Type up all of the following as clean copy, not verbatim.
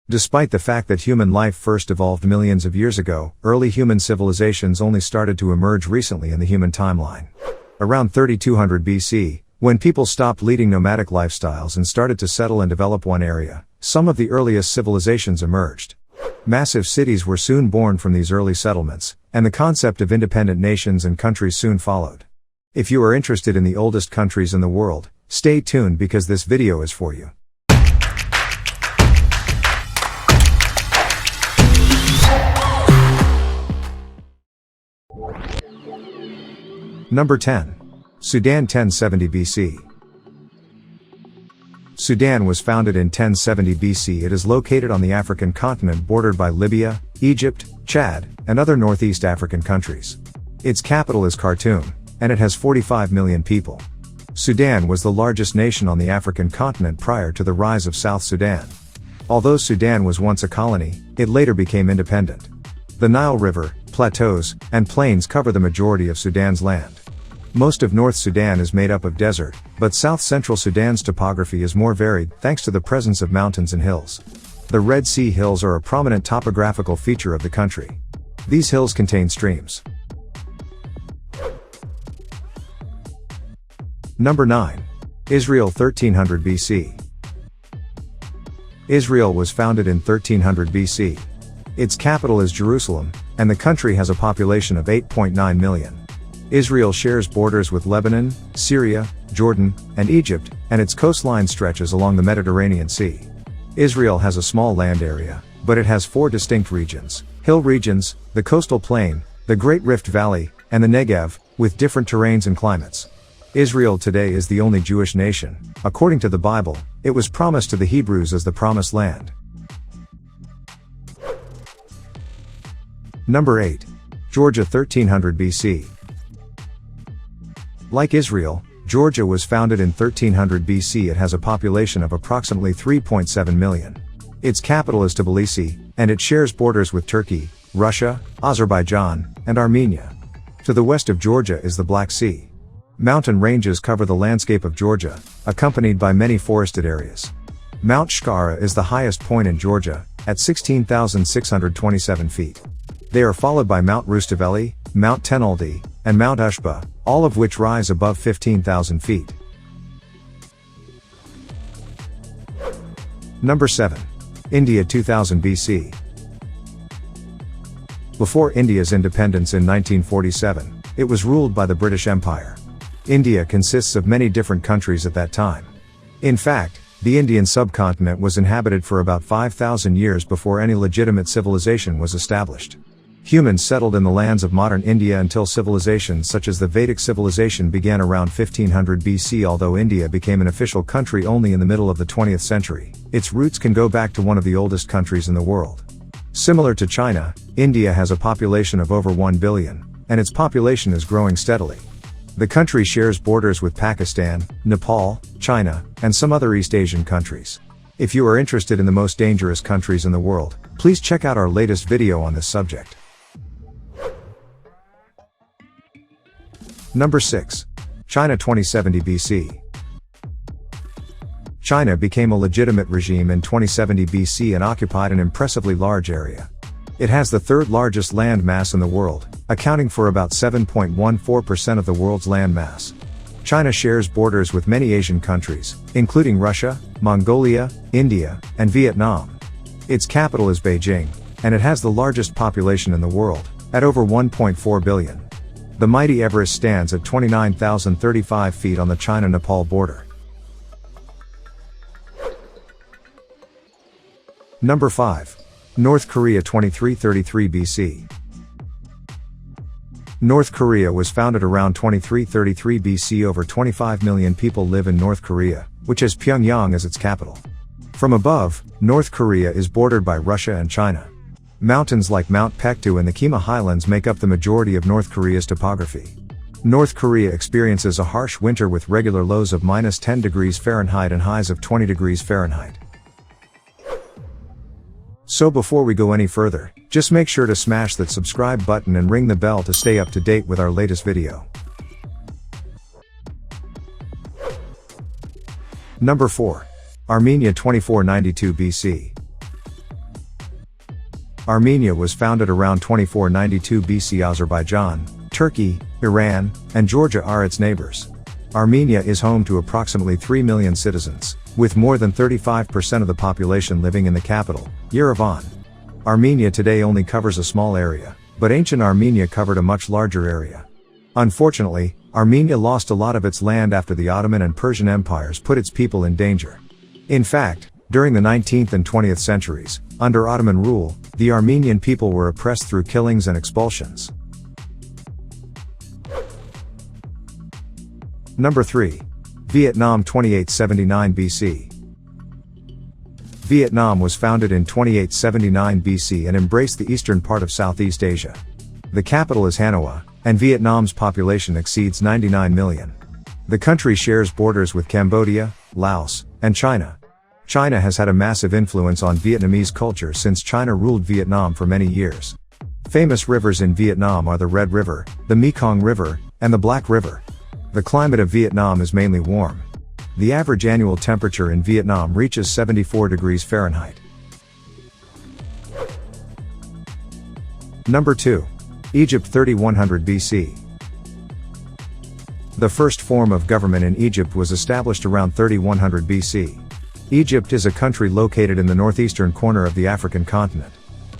Despite the fact that human life first evolved millions of years ago, early human civilizations only started to emerge recently in the human timeline. Around 3200 BC, when people stopped leading nomadic lifestyles and started to settle and develop one area, some of the earliest civilizations emerged. Massive cities were soon born from these early settlements, and the concept of independent nations and countries soon followed. If you are interested in the oldest countries in the world, stay tuned because this video is for you. Number 10. Sudan 1070 BC. Sudan was founded in 1070 BC. It is located on the African continent bordered by Libya, Egypt, Chad, and other northeast African countries. Its capital is Khartoum, and it has 45 million people. Sudan was the largest nation on the African continent prior to the rise of South Sudan. Although Sudan was once a colony, it later became independent. The Nile River, plateaus, and plains cover the majority of Sudan's land. Most of North Sudan is made up of desert, but south-central Sudan's topography is more varied thanks to the presence of mountains and hills. The Red Sea Hills are a prominent topographical feature of the country. These hills contain streams. Number 9. Israel 1300 BC. Israel was founded in 1300 BC. Its capital is Jerusalem, and the country has a population of 8.9 million. Israel shares borders with Lebanon, Syria, Jordan, and Egypt, and its coastline stretches along the Mediterranean Sea. Israel has a small land area, but it has four distinct regions: hill regions, the coastal plain, the Great Rift Valley, and the Negev, with different terrains and climates. Israel today is the only Jewish nation. According to the Bible, it was promised to the Hebrews as the Promised Land. Number 8. Georgia 1300 BC. Like Israel, Georgia was founded in 1300 BC. It has a population of approximately 3.7 million. Its capital is Tbilisi, and it shares borders with Turkey, Russia, Azerbaijan, and Armenia. To the west of Georgia is the Black Sea. Mountain ranges cover the landscape of Georgia, accompanied by many forested areas. Mount Shkara is the highest point in Georgia, at 16,627 feet. They are followed by Mount Rustaveli, Mount Tenaldi, and Mount Ushba, all of which rise above 15,000 feet. Number 7. India 2000 BC. Before India's independence in 1947, it was ruled by the British Empire. India consists of many different countries at that time. In fact, the Indian subcontinent was inhabited for about 5,000 years before any legitimate civilization was established. Humans settled in the lands of modern India until civilizations such as the Vedic civilization began around 1500 BC. Although India became an official country only in the middle of the 20th century, its roots can go back to one of the oldest countries in the world. Similar to China, India has a population of over 1 billion, and its population is growing steadily. The country shares borders with Pakistan, Nepal, China, and some other East Asian countries. If you are interested in the most dangerous countries in the world, please check out our latest video on this subject. Number 6. China 2070 BC. China became a legitimate regime in 2070 BC and occupied an impressively large area. It has the third largest land mass in the world, accounting for about 7.14% of the world's land mass. China shares borders with many Asian countries, including Russia, Mongolia, India, and Vietnam. Its capital is Beijing, and it has the largest population in the world, at over 1.4 billion. The mighty Everest stands at 29,035 feet on the China-Nepal border. Number 5. North Korea 2333 BC. North Korea was founded around 2333 BC. Over 25 million people live in North Korea, which has Pyongyang as its capital. From above, North Korea is bordered by Russia and China. Mountains like Mount Paektu and the Kima Highlands make up the majority of North Korea's topography. North Korea experiences a harsh winter with regular lows of -10 degrees Fahrenheit and highs of 20 degrees Fahrenheit. So before we go any further, just make sure to smash that subscribe button and ring the bell to stay up to date with our latest video. Number 4. Armenia 2492 BC. Armenia was founded around 2492 BC. Azerbaijan, Turkey, Iran, and Georgia are its neighbors. Armenia is home to approximately 3 million citizens, with more than 35% of the population living in the capital, Yerevan. Armenia today only covers a small area, but ancient Armenia covered a much larger area. Unfortunately, Armenia lost a lot of its land after the Ottoman and Persian empires put its people in danger. In fact, during the 19th and 20th centuries, under Ottoman rule, the Armenian people were oppressed through killings and expulsions. Number 3. Vietnam 2879 BC. Vietnam was founded in 2879 BC and embraced the eastern part of Southeast Asia. The capital is Hanoi, and Vietnam's population exceeds 99 million. The country shares borders with Cambodia, Laos, and China. China has had a massive influence on Vietnamese culture since China ruled Vietnam for many years. Famous rivers in Vietnam are the Red River, the Mekong River, and the Black River. The climate of Vietnam is mainly warm. The average annual temperature in Vietnam reaches 74 degrees Fahrenheit. Number 2. Egypt 3100 BC. The first form of government in Egypt was established around 3100 BC. Egypt is a country located in the northeastern corner of the African continent.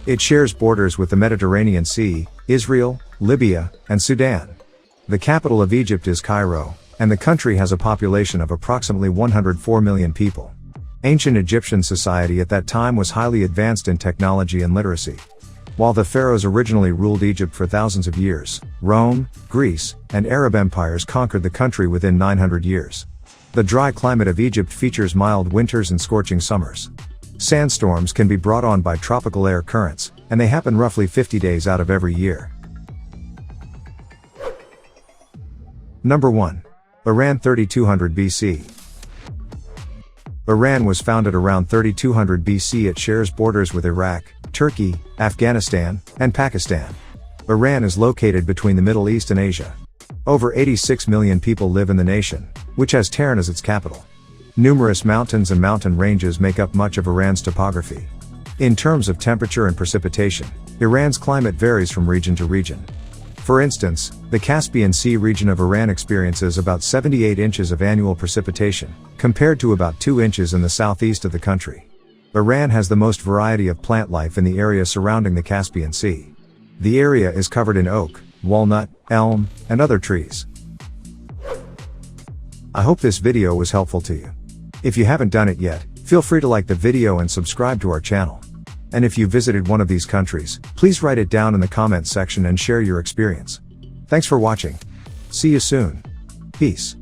It shares borders with the Mediterranean Sea, Israel, Libya, and Sudan. The capital of Egypt is Cairo, and the country has a population of approximately 104 million people. Ancient Egyptian society at that time was highly advanced in technology and literacy. While the pharaohs originally ruled Egypt for thousands of years, Rome, Greece, and Arab empires conquered the country within 900 years. The dry climate of Egypt features mild winters and scorching summers. Sandstorms can be brought on by tropical air currents, and they happen roughly 50 days out of every year. Number 1. Iran 3200 BC. Iran was founded around 3200 BC. It shares borders with Iraq, Turkey, Afghanistan, and Pakistan. Iran is located between the Middle East and Asia. Over 86 million people live in the nation, which has Tehran as its capital. Numerous mountains and mountain ranges make up much of Iran's topography. In terms of temperature and precipitation, Iran's climate varies from region to region. For instance, the Caspian Sea region of Iran experiences about 78 inches of annual precipitation, compared to about 2 inches in the southeast of the country. Iran has the most variety of plant life in the area surrounding the Caspian Sea. The area is covered in oak, walnut, elm, and other trees. I hope this video was helpful to you. If you haven't done it yet, feel free to like the video and subscribe to our channel. And if you visited one of these countries, please write it down in the comments section and share your experience. Thanks for watching. See you soon. Peace.